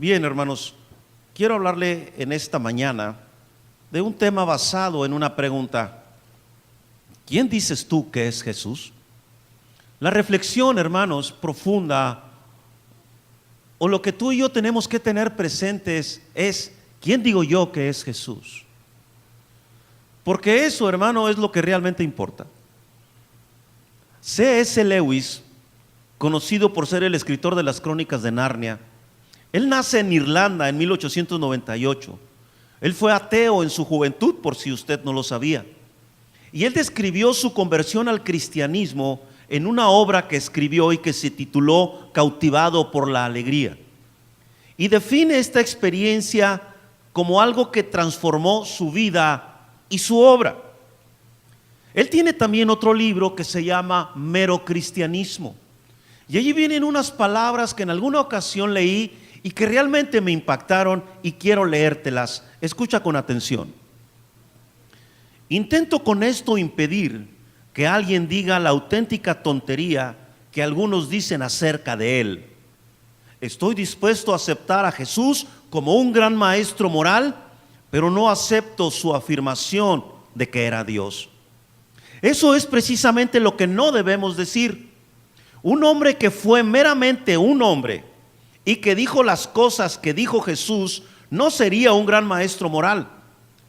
Bien, hermanos, quiero hablarle en esta mañana de un tema basado en una pregunta. ¿Quién dices tú que es Jesús? La reflexión, hermanos, profunda, o lo que tú y yo tenemos que tener presentes es, ¿quién digo yo que es Jesús? Porque eso, hermano, es lo que realmente importa. C.S. Lewis, conocido por ser el escritor de las Crónicas de Narnia, él nace en Irlanda en 1898. Él fue ateo en su juventud, por si usted no lo sabía. Y él describió su conversión al cristianismo en una obra que escribió y que se tituló Cautivado por la alegría. Y define esta experiencia como algo que transformó su vida y su obra. Él tiene también otro libro que se llama Mero Cristianismo. Y allí vienen unas palabras que en alguna ocasión leí y que realmente me impactaron y quiero leértelas. Escucha con atención. Intento con esto impedir que alguien diga la auténtica tontería que algunos dicen acerca de él. Estoy dispuesto a aceptar a Jesús como un gran maestro moral, pero no acepto su afirmación de que era Dios. Eso es precisamente lo que no debemos decir. Un hombre que fue meramente un hombre y que dijo las cosas que dijo Jesús no sería un gran maestro moral,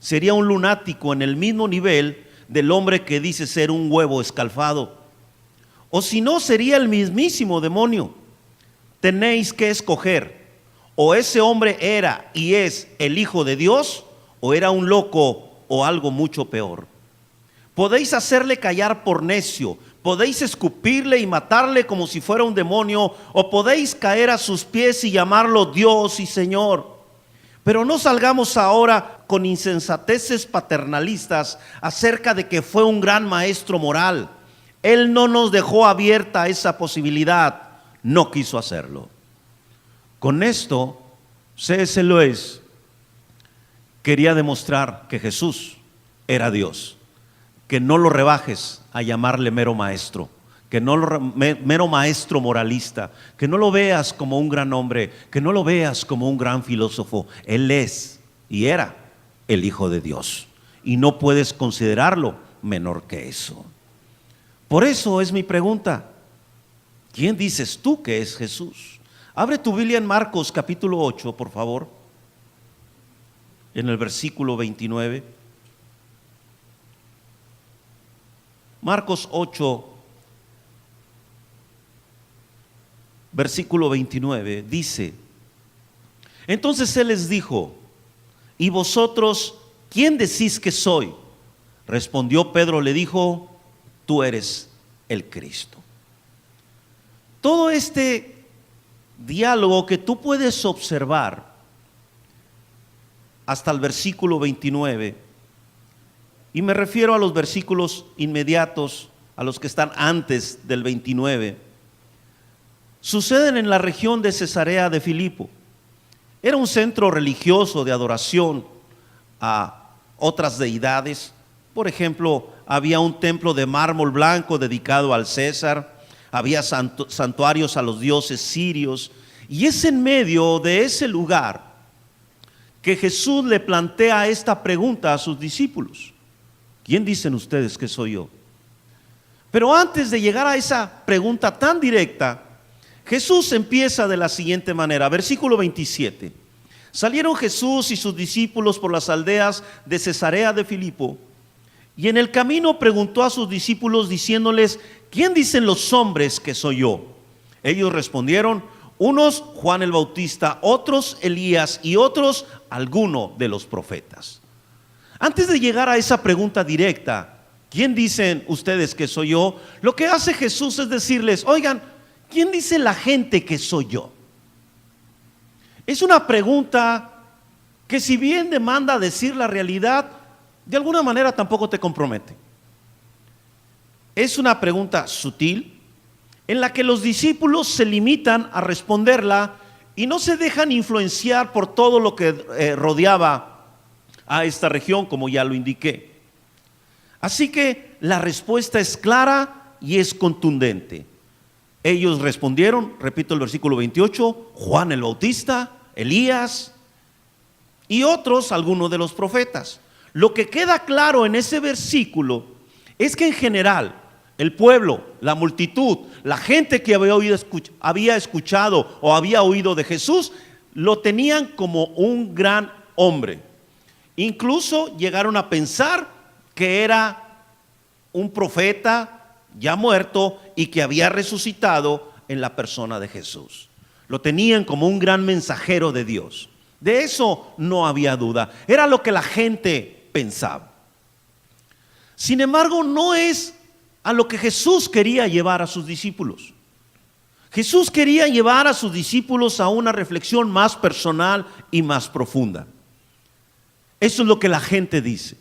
sería un lunático en el mismo nivel del hombre que dice ser un huevo escalfado. O si no, sería el mismísimo demonio. Tenéis que escoger, o ese hombre era y es el Hijo de Dios, o era un loco o algo mucho peor. Podéis hacerle callar por necio, podéis escupirle y matarle como si fuera un demonio, o podéis caer a sus pies y llamarlo Dios y Señor. Pero no salgamos ahora con insensateces paternalistas acerca de que fue un gran maestro moral. Él no nos dejó abierta esa posibilidad, no quiso hacerlo. Con esto, C.S. Lewis quería demostrar que Jesús era Dios. Que no lo rebajes a llamarle mero maestro, que no lo mero maestro moralista, que no lo veas como un gran hombre, que no lo veas como un gran filósofo. Él es y era el Hijo de Dios y no puedes considerarlo menor que eso. Por eso es mi pregunta: ¿quién dices tú que es Jesús? Abre tu Biblia en Marcos capítulo 8, por favor, en el versículo 29. Marcos 8, versículo 29, dice: entonces él les dijo: ¿y vosotros quién decís que soy? Respondió Pedro, le dijo: tú eres el Cristo. Todo este diálogo que tú puedes observar hasta el versículo 29, y me refiero a los versículos inmediatos, a los que están antes del 29, suceden en la región de Cesarea de Filipo. Era un centro religioso de adoración a otras deidades. Por ejemplo, había un templo de mármol blanco dedicado al César, había santuarios a los dioses sirios, y es en medio de ese lugar que Jesús le plantea esta pregunta a sus discípulos: ¿quién dicen ustedes que soy yo? Pero antes de llegar a esa pregunta tan directa, Jesús empieza de la siguiente manera, versículo 27. Salieron Jesús y sus discípulos por las aldeas de Cesarea de Filipo, y en el camino preguntó a sus discípulos diciéndoles: ¿quién dicen los hombres que soy yo? Ellos respondieron: unos Juan el Bautista, otros Elías y otros alguno de los profetas. Antes de llegar a esa pregunta directa, ¿quién dicen ustedes que soy yo?, lo que hace Jesús es decirles: oigan, ¿quién dice la gente que soy yo? Es una pregunta que, si bien demanda decir la realidad, de alguna manera tampoco te compromete. Es una pregunta sutil en la que los discípulos se limitan a responderla y no se dejan influenciar por todo lo que rodeaba a esta región, como ya lo indiqué. Así que la respuesta es clara y es contundente. Ellos respondieron, repito el versículo 28, Juan el Bautista, Elías y otros, algunos de los profetas. Lo que queda claro en ese versículo es que en general el pueblo, la multitud, la gente que había escuchado o había oído de Jesús, lo tenían como un gran hombre. Incluso llegaron a pensar que era un profeta ya muerto y que había resucitado en la persona de Jesús. Lo tenían como un gran mensajero de Dios. De eso no había duda. Era lo que la gente pensaba. Sin embargo, no es a lo que Jesús quería llevar a sus discípulos. Jesús quería llevar a sus discípulos a una reflexión más personal y más profunda. Eso es lo que la gente dice.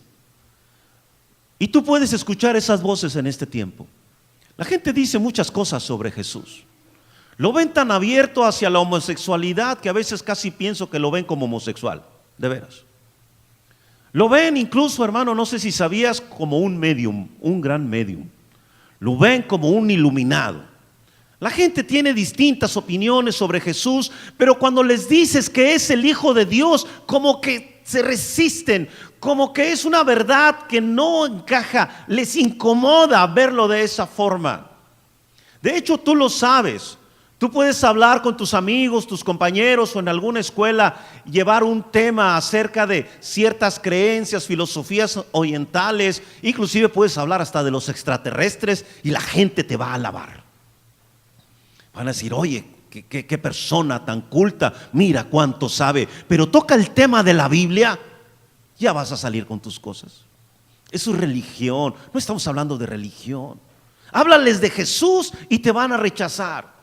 Y tú puedes escuchar esas voces en este tiempo. La gente dice muchas cosas sobre Jesús. Lo ven tan abierto hacia la homosexualidad que a veces casi pienso que lo ven como homosexual, de veras. Lo ven incluso, hermano, no sé si sabías, como un medium, un gran medium. Lo ven como un iluminado. La gente tiene distintas opiniones sobre Jesús, pero cuando les dices que es el Hijo de Dios, como que se resisten, como que es una verdad que no encaja, les incomoda verlo de esa forma. De hecho, tú lo sabes. Tú puedes hablar con tus amigos, tus compañeros o en alguna escuela, llevar un tema acerca de ciertas creencias, filosofías orientales, inclusive puedes hablar hasta de los extraterrestres y la gente te va a alabar. Van a decir, oye, qué persona tan culta, mira cuánto sabe, pero toca el tema de la Biblia, ya vas a salir con tus cosas. Eso es religión, no estamos hablando de religión. Háblales de Jesús y te van a rechazar.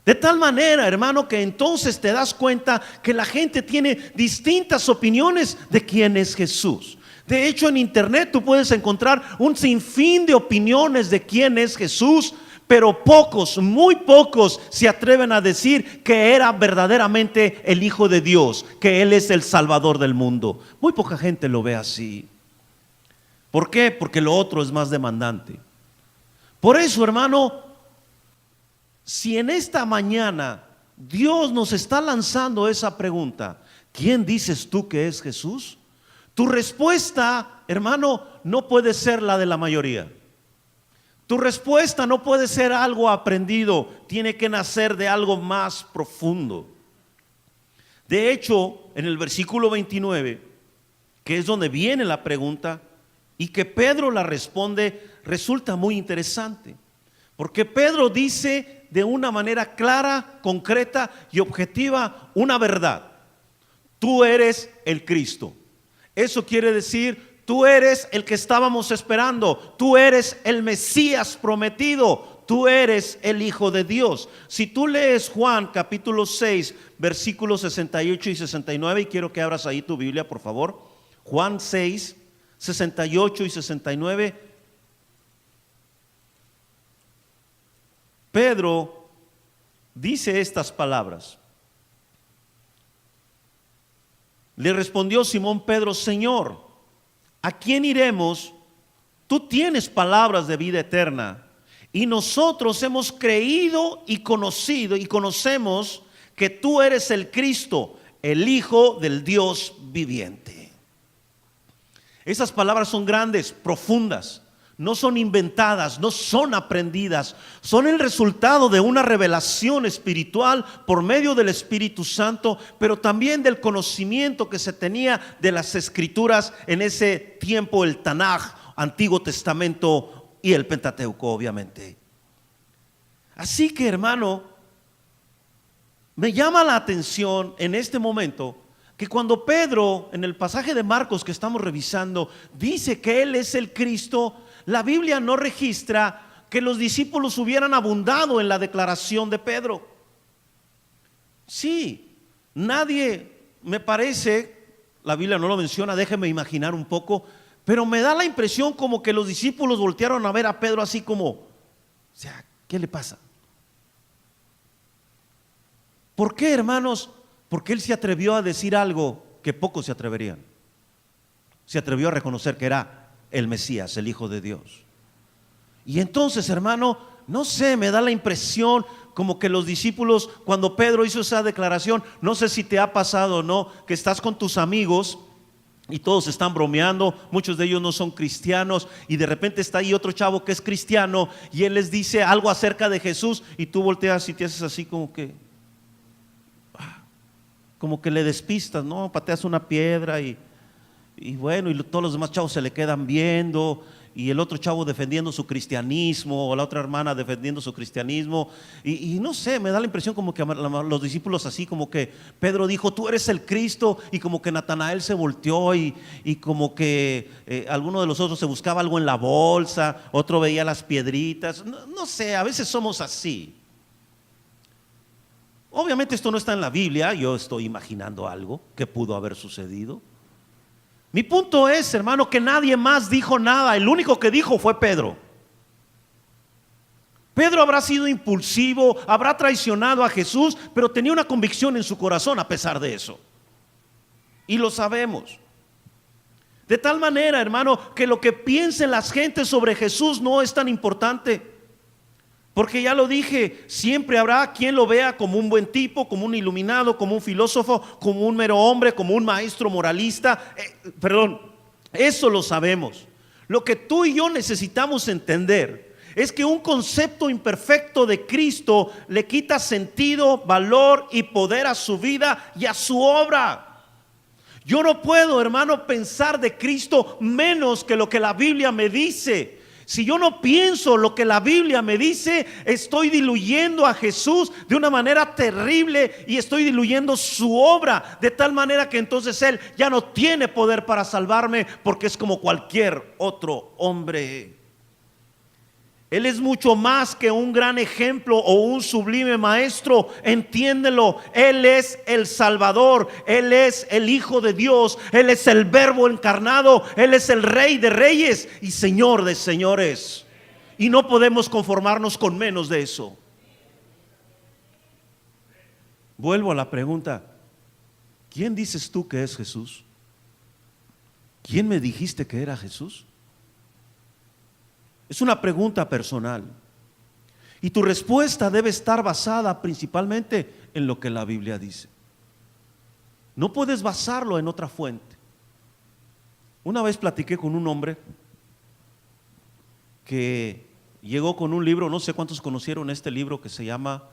De tal manera, hermano, que entonces te das cuenta que la gente tiene distintas opiniones de quién es Jesús. De hecho, en internet tú puedes encontrar un sinfín de opiniones de quién es Jesús, pero pocos, muy pocos se atreven a decir que era verdaderamente el Hijo de Dios, que Él es el Salvador del mundo. Muy poca gente lo ve así. ¿Por qué? Porque lo otro es más demandante. Por eso, hermano, si en esta mañana Dios nos está lanzando esa pregunta, ¿quién dices tú que es Jesús? Tu respuesta, hermano, no puede ser la de la mayoría. Tu respuesta no puede ser algo aprendido, tiene que nacer de algo más profundo. De hecho, en el versículo 29, que es donde viene la pregunta y que Pedro la responde, resulta muy interesante. Porque Pedro dice de una manera clara, concreta y objetiva una verdad. Tú eres el Cristo. Eso quiere decir, tú eres el que estábamos esperando. Tú eres el Mesías prometido. Tú eres el Hijo de Dios. Si tú lees Juan capítulo 6, versículos 68 y 69, y quiero que abras ahí tu Biblia, por favor. Juan 6, 68 y 69. Pedro dice estas palabras. Le respondió Simón Pedro: Señor, ¿a quién iremos? Tú tienes palabras de vida eterna, y nosotros hemos creído y conocido y conocemos que tú eres el Cristo, el Hijo del Dios viviente. Esas palabras son grandes, profundas. No son inventadas, no son aprendidas, son el resultado de una revelación espiritual por medio del Espíritu Santo, pero también del conocimiento que se tenía de las Escrituras en ese tiempo, el Tanaj, Antiguo Testamento y el Pentateuco, obviamente. Así que, hermano, me llama la atención en este momento que cuando Pedro, en el pasaje de Marcos que estamos revisando, dice que Él es el Cristo, la Biblia no registra que los discípulos hubieran abundado en la declaración de Pedro. Sí, nadie, me parece, la Biblia no lo menciona, déjeme imaginar un poco, pero me da la impresión como que los discípulos voltearon a ver a Pedro así como, o sea, ¿qué le pasa? ¿Por qué, hermanos? Porque él se atrevió a decir algo que pocos se atreverían. Se atrevió a reconocer que era el Mesías, el Hijo de Dios. Y entonces, hermano, no sé, me da la impresión como que los discípulos, cuando Pedro hizo esa declaración, no sé si te ha pasado o no, que estás con tus amigos y todos están bromeando, muchos de ellos no son cristianos, y de repente está ahí otro chavo que es cristiano y él les dice algo acerca de Jesús y tú volteas y te haces así como que le despistas, ¿no? Pateas una piedra y bueno, y todos los demás chavos se le quedan viendo, y el otro chavo defendiendo su cristianismo, o la otra hermana defendiendo su cristianismo, y no sé, me da la impresión como que los discípulos así, como que Pedro dijo, tú eres el Cristo, y como que Natanael se volteó, y como que alguno de los otros se buscaba algo en la bolsa, otro veía las piedritas, no sé, a veces somos así. Obviamente esto no está en la Biblia, yo estoy imaginando algo que pudo haber sucedido. Mi punto es, hermano, que nadie más dijo nada, el único que dijo fue Pedro. Pedro habrá sido impulsivo, habrá traicionado a Jesús, pero tenía una convicción en su corazón a pesar de eso. Y lo sabemos. De tal manera, hermano, que lo que piensen las gentes sobre Jesús no es tan importante. Porque ya lo dije, siempre habrá quien lo vea como un buen tipo, como un iluminado, como un filósofo, como un mero hombre, como un maestro moralista. Eso lo sabemos. Lo que tú y yo necesitamos entender es que un concepto imperfecto de Cristo le quita sentido, valor y poder a su vida y a su obra. Yo no puedo, hermano, pensar de Cristo menos que lo que la Biblia me dice. Si yo no pienso lo que la Biblia me dice, estoy diluyendo a Jesús de una manera terrible y estoy diluyendo su obra, de tal manera que entonces Él ya no tiene poder para salvarme, porque es como cualquier otro hombre. Él es mucho más que un gran ejemplo o un sublime maestro, entiéndelo. Él es el Salvador, Él es el Hijo de Dios, Él es el Verbo encarnado, Él es el Rey de reyes y Señor de señores. Y no podemos conformarnos con menos de eso. Vuelvo a la pregunta, ¿quién dices tú que es Jesús? ¿Quién me dijiste que era Jesús? Es una pregunta personal. Y tu respuesta debe estar basada principalmente en lo que la Biblia dice. No puedes basarlo en otra fuente. Una vez platiqué con un hombre que llegó con un libro, no sé cuántos conocieron este libro que se llama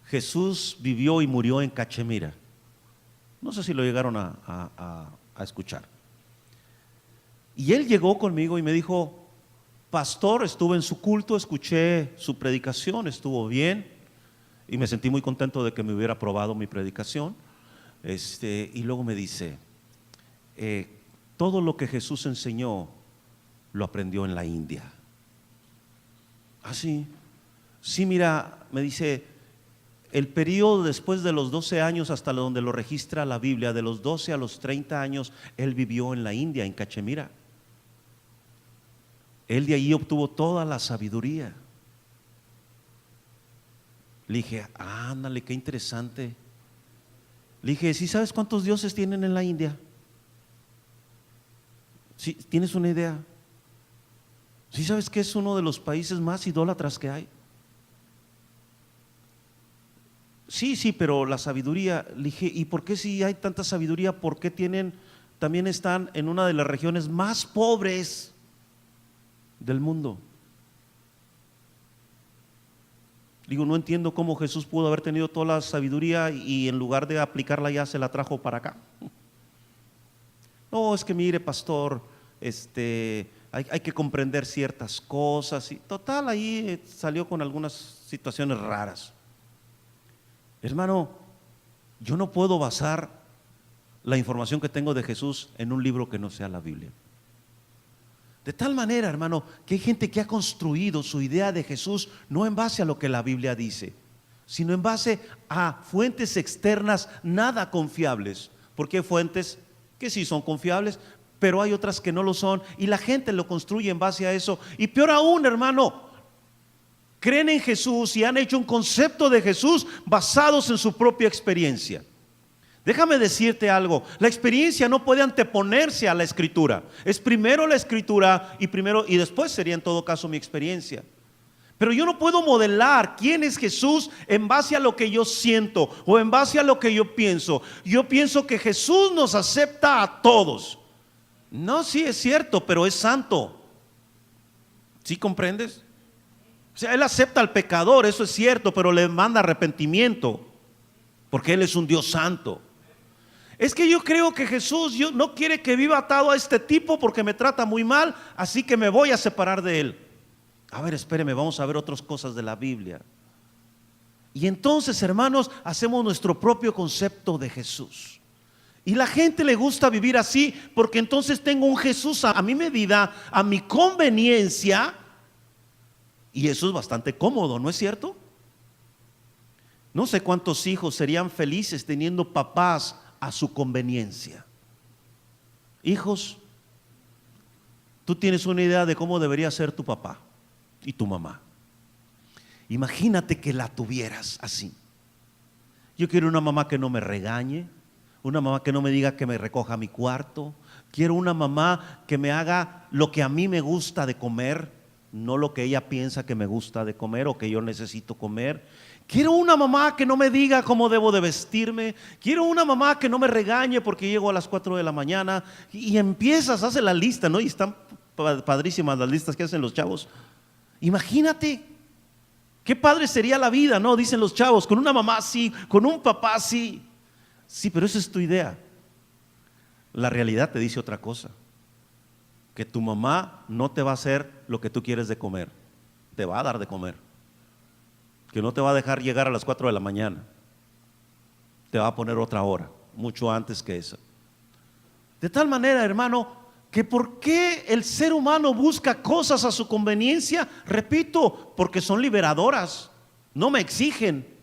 Jesús vivió y murió en Cachemira. No sé si lo llegaron a escuchar. Y él llegó conmigo y me dijo, pastor, estuve en su culto, escuché su predicación, estuvo bien y me sentí muy contento de que me hubiera aprobado mi predicación. Y luego me dice, todo lo que Jesús enseñó lo aprendió en la India. ¿Ah, sí? Sí, mira, me dice, el periodo después de los 12 años hasta donde lo registra la Biblia, de los 12 a los 30 años, él vivió en la India, en Cachemira. Él de ahí obtuvo toda la sabiduría. Le dije, ándale, qué interesante. Le dije, ¿sí sabes cuántos dioses tienen en la India? ¿Sí, tienes una idea? ¿Sí sabes que es uno de los países más idólatras que hay? Sí, pero la sabiduría. Le dije, ¿y por qué si hay tanta sabiduría? ¿Por qué también están en una de las regiones más pobres del mundo? Digo, no entiendo cómo Jesús pudo haber tenido toda la sabiduría y en lugar de aplicarla ya se la trajo para acá. No, es que mire, pastor, hay que comprender ciertas cosas y total, ahí salió con algunas situaciones raras. Hermano, yo no puedo basar la información que tengo de Jesús en un libro que no sea la Biblia. De tal manera, hermano, que hay gente que ha construido su idea de Jesús no en base a lo que la Biblia dice, sino en base a fuentes externas nada confiables. Porque hay fuentes que sí son confiables, pero hay otras que no lo son, y la gente lo construye en base a eso. Y peor aún, hermano, creen en Jesús y han hecho un concepto de Jesús basados en su propia experiencia. Déjame decirte algo, la experiencia no puede anteponerse a la escritura. Es primero la escritura y después sería en todo caso mi experiencia. Pero yo no puedo modelar quién es Jesús en base a lo que yo siento o en base a lo que yo pienso. Yo pienso que Jesús nos acepta a todos. No, sí es cierto, pero es santo. ¿Sí comprendes? O sea, Él acepta al pecador, eso es cierto, pero le manda arrepentimiento, porque Él es un Dios santo. Es que yo creo que Jesús no quiere que viva atado a este tipo porque me trata muy mal, así que me voy a separar de él. A ver, espéreme, vamos a ver otras cosas de la Biblia. Y entonces, hermanos, hacemos nuestro propio concepto de Jesús. Y la gente le gusta vivir así porque entonces tengo un Jesús a mi medida, a mi conveniencia. Y eso es bastante cómodo, ¿no es cierto? No sé cuántos hijos serían felices teniendo papás a su conveniencia. Hijos, tú tienes una idea de cómo debería ser tu papá y tu mamá. Imagínate que la tuvieras así. Yo quiero una mamá que no me regañe, una mamá que no me diga que me recoja mi cuarto. Quiero una mamá que me haga lo que a mí me gusta de comer, no lo que ella piensa que me gusta de comer o que yo necesito comer. Quiero una mamá que no me diga cómo debo de vestirme. Quiero una mamá que no me regañe porque llego a las 4 de la mañana. Y empiezas, hace la lista, ¿no? Y están padrísimas las listas que hacen los chavos. Imagínate, qué padre sería la vida, ¿no? Dicen los chavos, con una mamá así, con un papá así. Sí, pero esa es tu idea. La realidad te dice otra cosa. Que tu mamá no te va a hacer lo que tú quieres de comer. Te va a dar de comer. Que no te va a dejar llegar a las 4 de la mañana. Te va a poner otra hora, mucho antes que esa. De tal manera, hermano, que por qué el ser humano busca cosas a su conveniencia, repito, porque son liberadoras, no me exigen.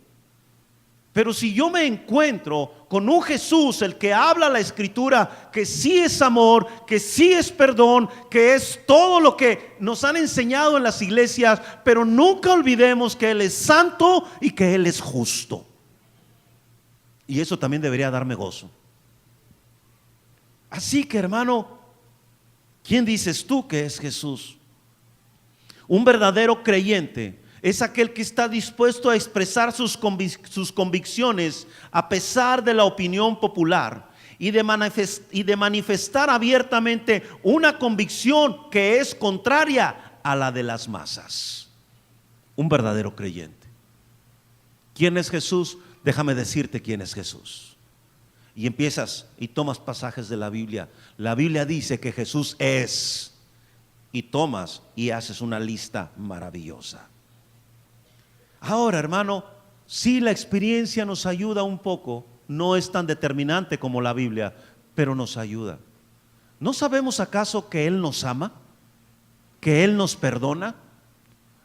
Pero si yo me encuentro con un Jesús, el que habla la Escritura, que sí es amor, que sí es perdón, que es todo lo que nos han enseñado en las iglesias, pero nunca olvidemos que Él es santo y que Él es justo. Y eso también debería darme gozo. Así que, hermano, ¿quién dices tú que es Jesús? Un verdadero creyente es aquel que está dispuesto a expresar sus convicciones a pesar de la opinión popular y de manifestar abiertamente una convicción que es contraria a la de las masas. Un verdadero creyente. ¿Quién es Jesús? Déjame decirte quién es Jesús. Y empiezas y tomas pasajes de la Biblia. La Biblia dice que Jesús es, y tomas y haces una lista maravillosa. Ahora, hermano, si la experiencia nos ayuda un poco, no es tan determinante como la Biblia, pero nos ayuda. ¿No sabemos acaso que Él nos ama? ¿Que Él nos perdona?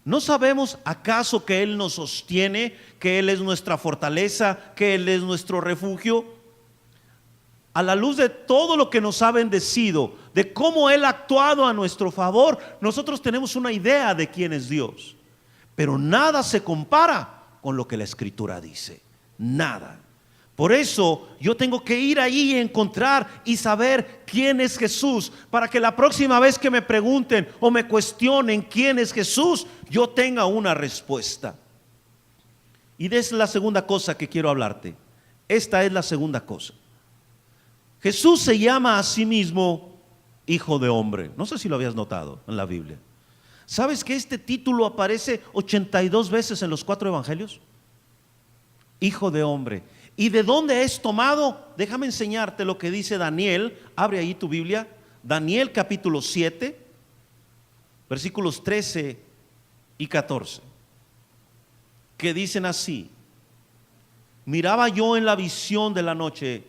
¿No sabemos acaso que Él nos sostiene? ¿Que Él es nuestra fortaleza? ¿Que Él es nuestro refugio? A la luz de todo lo que nos ha bendecido, de cómo Él ha actuado a nuestro favor, nosotros tenemos una idea de quién es Dios. Pero nada se compara con lo que la Escritura dice. Nada. Por eso yo tengo que ir ahí y encontrar y saber quién es Jesús, para que la próxima vez que me pregunten o me cuestionen quién es Jesús, yo tenga una respuesta. Y es la segunda cosa que quiero hablarte. Esta es la segunda cosa. Jesús se llama a sí mismo Hijo de Hombre. No sé si lo habías notado en la Biblia. ¿Sabes que este título aparece 82 veces en los 4 evangelios? Hijo de Hombre. ¿Y de dónde es tomado? Déjame enseñarte lo que dice Daniel. Abre ahí tu Biblia. Daniel capítulo 7, versículos 13 y 14, que dicen así: miraba yo en la visión de la noche,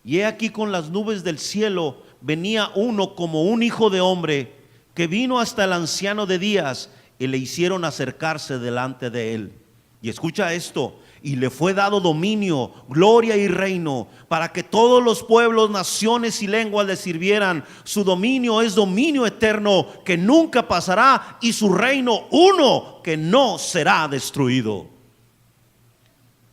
y he aquí con las nubes del cielo venía uno como un hijo de hombre, que vino hasta el anciano de días y le hicieron acercarse delante de él. Y escucha esto: y le fue dado dominio, gloria y reino, para que todos los pueblos, naciones y lenguas le sirvieran. Su dominio es dominio eterno, que nunca pasará, y su reino uno, que no será destruido.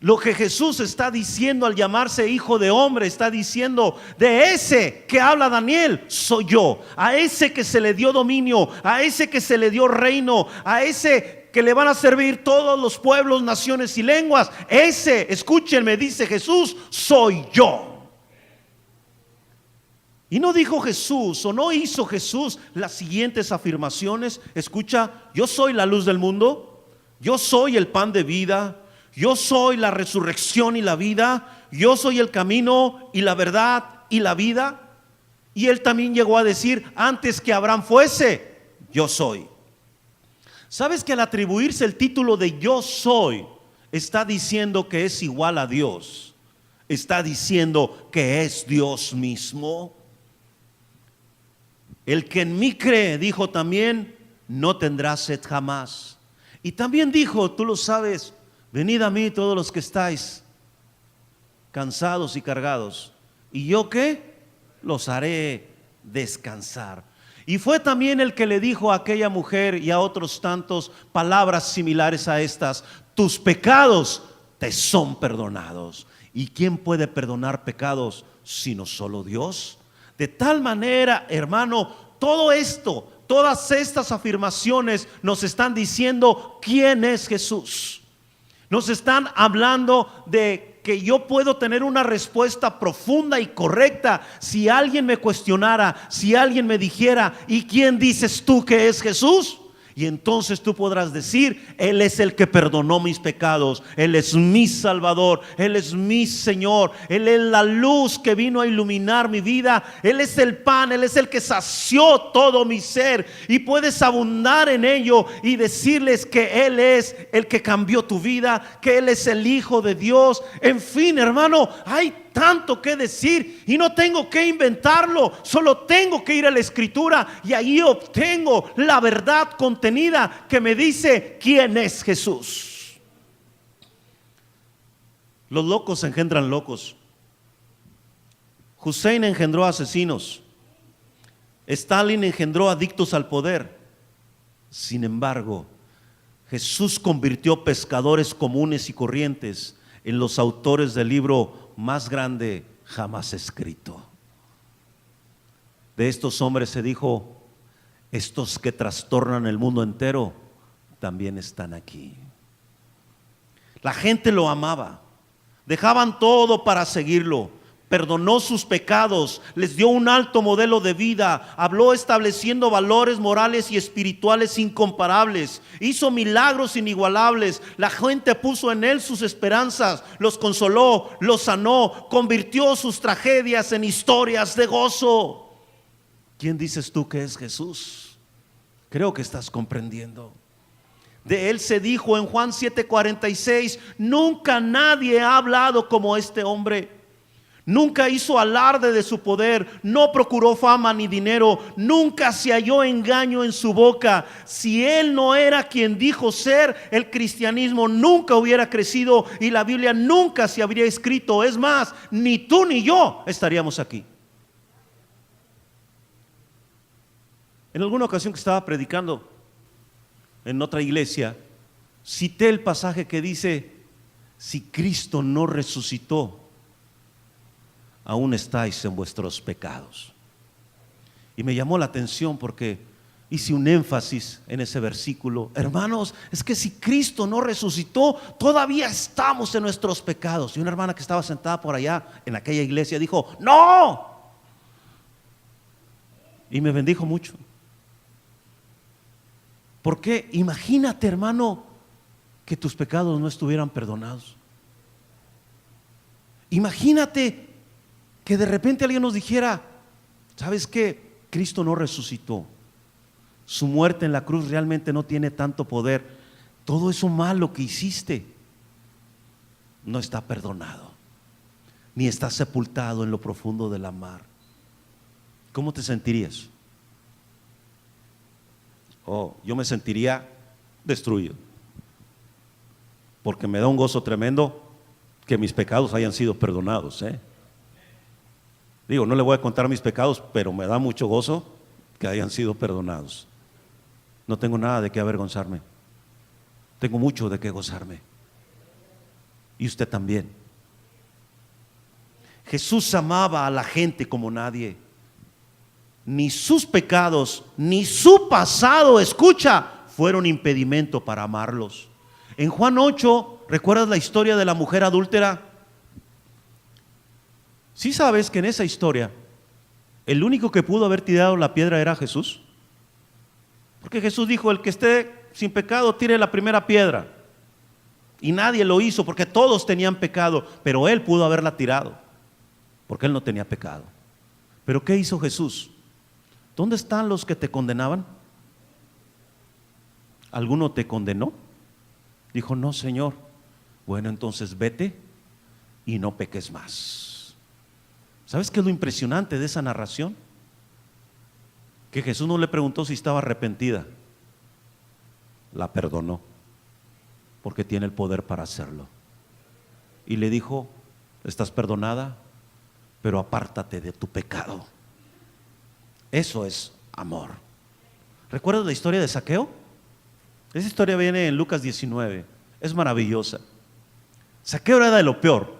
Lo que Jesús está diciendo al llamarse Hijo de Hombre, está diciendo: de ese que habla Daniel soy yo, a ese que se le dio dominio, a ese que se le dio reino, a ese que le van a servir todos los pueblos, naciones y lenguas. Ese, escúchenme, dice Jesús, soy yo. Y no dijo Jesús o no hizo Jesús las siguientes afirmaciones. Escucha, yo soy la luz del mundo, yo soy el pan de vida, yo soy la resurrección y la vida, yo soy el camino y la verdad y la vida. Y él también llegó a decir, antes que Abraham fuese, yo soy. ¿Sabes que al atribuirse el título de yo soy, está diciendo que es igual a Dios? Está diciendo que es Dios mismo. El que en mí cree, dijo también, no tendrá sed jamás. Y también dijo, tú lo sabes, venid a mí todos los que estáis cansados y cargados, y yo ¿qué? Los haré descansar. Y fue también el que le dijo a aquella mujer y a otros tantos palabras similares a estas: tus pecados te son perdonados. ¿Y quién puede perdonar pecados sino solo Dios? De tal manera, hermano, todo esto, todas estas afirmaciones nos están diciendo quién es Jesús. Nos están hablando de que yo puedo tener una respuesta profunda y correcta si alguien me cuestionara, si alguien me dijera, ¿y quién dices tú que es Jesús? Y entonces tú podrás decir, Él es el que perdonó mis pecados, Él es mi Salvador, Él es mi Señor, Él es la luz que vino a iluminar mi vida, Él es el pan, Él es el que sació todo mi ser. Y puedes abundar en ello y decirles que Él es el que cambió tu vida, que Él es el Hijo de Dios. En fin, hermano, hay tanto que decir y no tengo que inventarlo, solo tengo que ir a la Escritura y ahí obtengo la verdad contenida que me dice quién es Jesús. Los locos engendran locos. Hussein engendró asesinos, Stalin engendró adictos al poder. Sin embargo, Jesús convirtió pescadores comunes y corrientes en los autores del libro más grande jamás escrito. De estos hombres se dijo: estos que trastornan el mundo entero también están aquí. La gente lo amaba, dejaban todo para seguirlo. Perdonó sus pecados, les dio un alto modelo de vida, habló estableciendo valores morales y espirituales incomparables, hizo milagros inigualables. La gente puso en él sus esperanzas, los consoló, los sanó, convirtió sus tragedias en historias de gozo. ¿Quién dices tú que es Jesús? Creo que estás comprendiendo. De él se dijo en Juan 7:46, nunca nadie ha hablado como este hombre. Nunca hizo alarde de su poder, no procuró fama ni dinero, nunca se halló engaño en su boca. Si él no era quien dijo ser, el cristianismo nunca hubiera crecido y la Biblia nunca se habría escrito. Es más, ni tú ni yo estaríamos aquí. En alguna ocasión que estaba predicando en otra iglesia, cité el pasaje que dice: si Cristo no resucitó, aún estáis en vuestros pecados. Y me llamó la atención porque hice un énfasis en ese versículo. Hermanos, es que si Cristo no resucitó, todavía estamos en nuestros pecados. Y una hermana que estaba sentada por allá en aquella iglesia dijo: ¡no! Y me bendijo mucho. Porque imagínate, hermano, que tus pecados no estuvieran perdonados. Imagínate que de repente alguien nos dijera: ¿sabes qué? Cristo no resucitó, su muerte en la cruz realmente no tiene tanto poder, todo eso malo que hiciste no está perdonado, ni está sepultado en lo profundo de la mar. ¿Cómo te sentirías? Yo me sentiría destruido, porque me da un gozo tremendo que mis pecados hayan sido perdonados, Digo, no le voy a contar mis pecados, pero me da mucho gozo que hayan sido perdonados. No tengo nada de qué avergonzarme, tengo mucho de qué gozarme. Y usted también. Jesús amaba a la gente como nadie. Ni sus pecados, ni su pasado, escucha, fueron impedimento para amarlos. En Juan 8, ¿recuerdas la historia de la mujer adúltera? ¿Sí sabes que en esa historia el único que pudo haber tirado la piedra era Jesús? Porque Jesús dijo: el que esté sin pecado tire la primera piedra. Y nadie lo hizo porque todos tenían pecado, pero él pudo haberla tirado porque él no tenía pecado. Pero ¿qué hizo Jesús? ¿Dónde están los que te condenaban? ¿Alguno te condenó? Dijo: no, Señor. Bueno, entonces vete y no peques más. ¿Sabes qué es lo impresionante de esa narración? Que Jesús no le preguntó si estaba arrepentida, la perdonó, porque tiene el poder para hacerlo. Y le dijo: estás perdonada, pero apártate de tu pecado. Eso es amor. ¿Recuerdas la historia de Zaqueo? Esa historia viene en Lucas 19, es maravillosa. Zaqueo era de lo peor.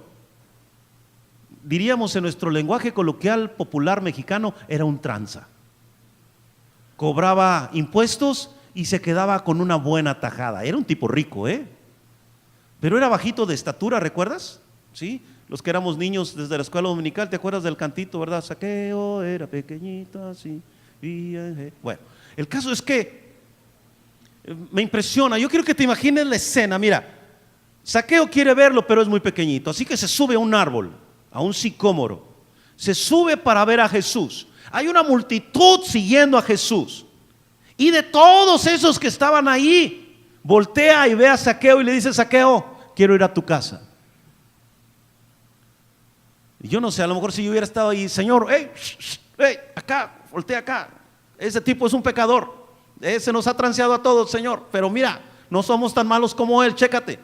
Diríamos en nuestro lenguaje coloquial popular mexicano, era un tranza. Cobraba impuestos y se quedaba con una buena tajada. Era un tipo rico, pero era bajito de estatura, ¿recuerdas? ¿Sí? Los que éramos niños desde la escuela dominical, ¿te acuerdas del cantito, verdad? Zaqueo era pequeñito así. Bueno, el caso es que me impresiona. Yo quiero que te imagines la escena. Mira, Zaqueo quiere verlo, pero es muy pequeñito, así que se sube a un árbol, a un sicómoro. Se sube para ver a Jesús. Hay una multitud siguiendo a Jesús. Y de todos esos que estaban ahí, voltea y ve a Zaqueo y le dice: Zaqueo, quiero ir a tu casa. Y yo no sé, a lo mejor si yo hubiera estado ahí: Señor, acá, voltea acá. Ese tipo es un pecador. Ese nos ha transeado a todos, Señor. Pero mira, no somos tan malos como él, chécate.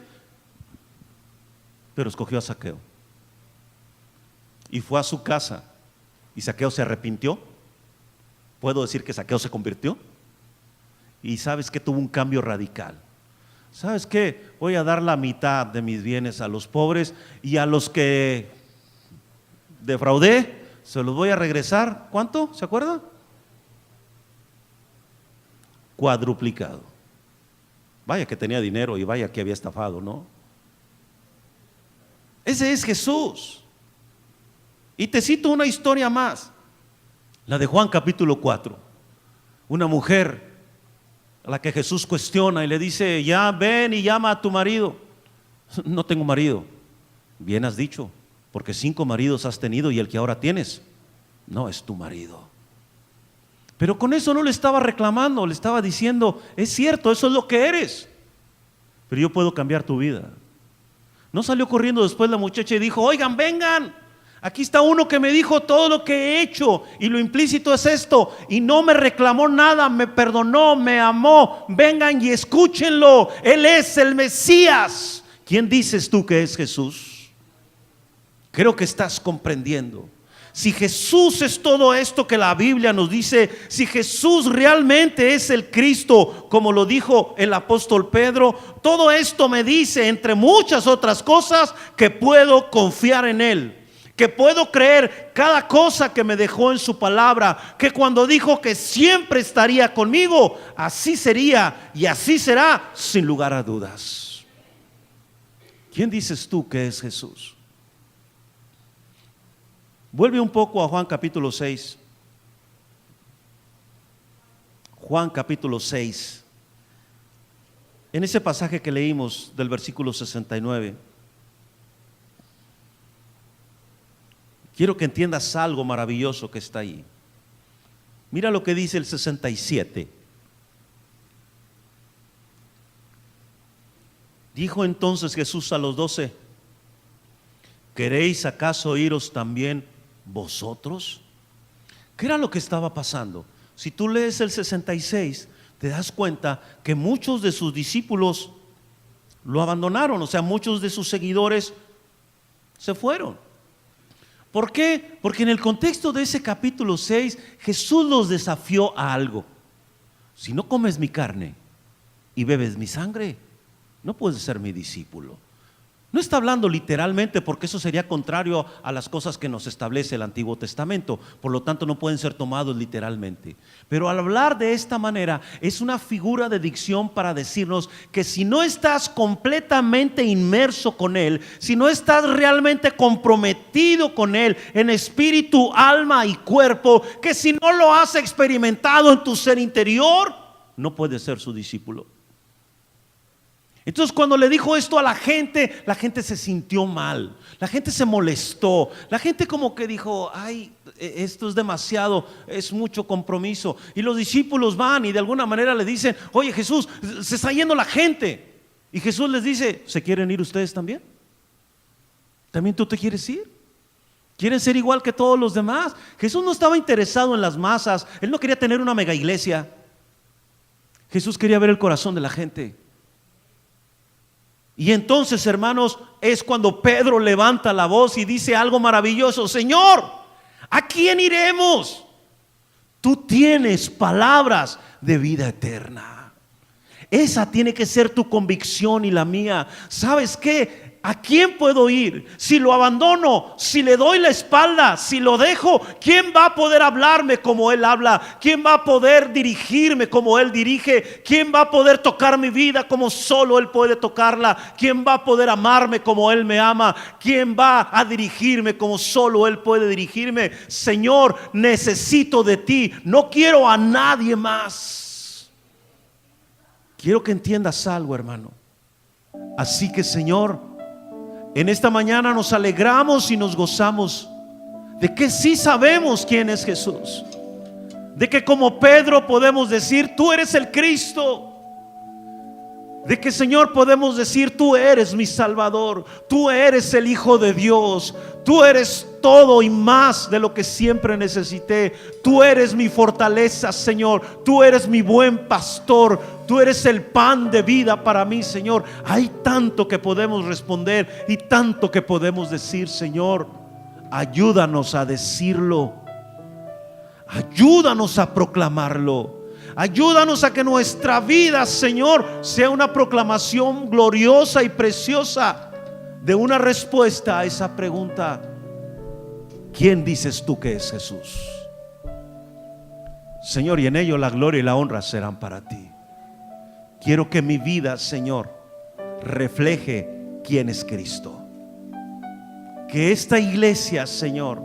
Pero escogió a Zaqueo. Y fue a su casa. Y Zaqueo se arrepintió. Puedo decir que Zaqueo se convirtió. Y sabes que tuvo un cambio radical. ¿Sabes qué? Voy a dar la mitad de mis bienes a los pobres, y a los que defraudé se los voy a regresar. ¿Cuánto? ¿Se acuerda? Cuadruplicado. Vaya que tenía dinero y vaya que había estafado, ¿no? Ese es Jesús. Y te cito una historia más, la de Juan capítulo 4. Una mujer a la que Jesús cuestiona y le dice: ya ven y llama a tu marido. No tengo marido. Bien has dicho, porque 5 maridos has tenido y el que ahora tienes no es tu marido. Pero con eso no le estaba reclamando, le estaba diciendo: es cierto, eso es lo que eres, pero yo puedo cambiar tu vida. No salió corriendo después la muchacha y dijo: oigan, vengan, aquí está uno que me dijo todo lo que he hecho, y lo implícito es esto, y no me reclamó nada, me perdonó, me amó. Vengan y escúchenlo, Él es el Mesías. ¿Quién dices tú que es Jesús? Creo que estás comprendiendo. Si Jesús es todo esto que la Biblia nos dice, si Jesús realmente es el Cristo, como lo dijo el apóstol Pedro, todo esto me dice, entre muchas otras cosas, que puedo confiar en Él, que puedo creer cada cosa que me dejó en su palabra, que cuando dijo que siempre estaría conmigo, así sería y así será, sin lugar a dudas. ¿Quién dices tú que es Jesús? Vuelve un poco a Juan capítulo 6. Juan capítulo 6. En ese pasaje que leímos del versículo 69. Quiero que entiendas algo maravilloso que está ahí. Mira lo que dice el 67. Dijo entonces Jesús a los 12: ¿queréis acaso iros también vosotros? ¿Qué era lo que estaba pasando? Si tú lees el 66, te das cuenta que muchos de sus discípulos lo abandonaron, o sea, muchos de sus seguidores se fueron. ¿Por qué? Porque en el contexto de ese capítulo 6, Jesús los desafió a algo. Si no comes mi carne y bebes mi sangre, no puedes ser mi discípulo. No está hablando literalmente, porque eso sería contrario a las cosas que nos establece el Antiguo Testamento. Por lo tanto, no pueden ser tomados literalmente. Pero al hablar de esta manera, es una figura de dicción para decirnos que si no estás completamente inmerso con Él, si no estás realmente comprometido con Él en espíritu, alma y cuerpo, que si no lo has experimentado en tu ser interior, no puedes ser su discípulo. Entonces, cuando le dijo esto a la gente se sintió mal, la gente se molestó, la gente como que dijo: ay, esto es demasiado, es mucho compromiso. Y los discípulos van y de alguna manera le dicen: oye, Jesús, se está yendo la gente. Y Jesús les dice: ¿se quieren ir ustedes también? ¿También tú te quieres ir? ¿Quieren ser igual que todos los demás? Jesús no estaba interesado en las masas, Él no quería tener una mega iglesia. Jesús quería ver el corazón de la gente. Y entonces, hermanos, es cuando Pedro levanta la voz y dice algo maravilloso: Señor, ¿a quién iremos? Tú tienes palabras de vida eterna. Esa tiene que ser tu convicción y la mía. ¿Sabes qué? ¿A quién puedo ir? Si lo abandono, si le doy la espalda, si lo dejo, ¿quién va a poder hablarme como Él habla? ¿Quién va a poder dirigirme como Él dirige? ¿Quién va a poder tocar mi vida como solo Él puede tocarla? ¿Quién va a poder amarme como Él me ama? ¿Quién va a dirigirme como solo Él puede dirigirme? Señor, necesito de ti, no quiero a nadie más. Quiero que entiendas algo, hermano. Así que, Señor, en esta mañana nos alegramos y nos gozamos de que sí sabemos quién es Jesús, de que como Pedro podemos decir: tú eres el Cristo. De que, Señor, podemos decir: tú eres mi Salvador, tú eres el Hijo de Dios, tú eres todo y más de lo que siempre necesité. Tú eres mi fortaleza, Señor, tú eres mi buen pastor, tú eres el pan de vida para mí, Señor. Hay tanto que podemos responder y tanto que podemos decir, Señor. Ayúdanos a decirlo, ayúdanos a proclamarlo. Ayúdanos a que nuestra vida, Señor, sea una proclamación gloriosa y preciosa de una respuesta a esa pregunta: ¿quién dices tú que es Jesús? Señor, y en ello la gloria y la honra serán para ti. Quiero que mi vida, Señor, refleje quién es Cristo. Que esta iglesia, Señor,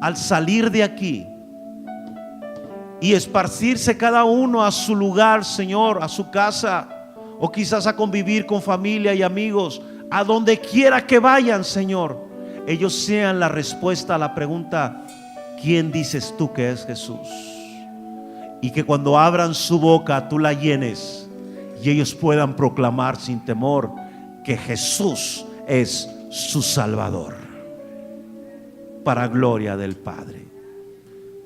al salir de aquí y esparcirse cada uno a su lugar, Señor, a su casa, o quizás a convivir con familia y amigos, a donde quiera que vayan, Señor, ellos sean la respuesta a la pregunta: ¿quién dices tú que es Jesús? Y que cuando abran su boca tú la llenes y ellos puedan proclamar sin temor que Jesús es su Salvador, para gloria del Padre.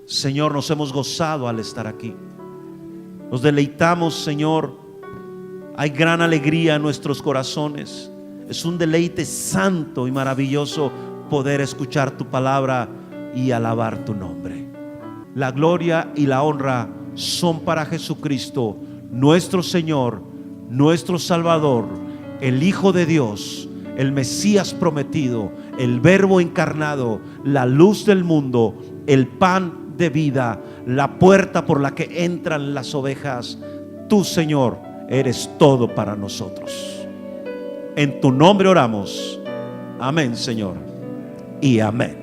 Señor, nos hemos gozado al estar aquí. Nos deleitamos, Señor. Hay gran alegría en nuestros corazones. Es un deleite santo y maravilloso poder escuchar tu palabra y alabar tu nombre. La gloria y la honra son para Jesucristo, nuestro Señor, nuestro Salvador, el Hijo de Dios, el Mesías prometido, el Verbo encarnado, la luz del mundo, el pan de vida, la puerta por la que entran las ovejas. Tú, Señor, eres todo para nosotros. En tu nombre oramos. Amén, Señor, y amén.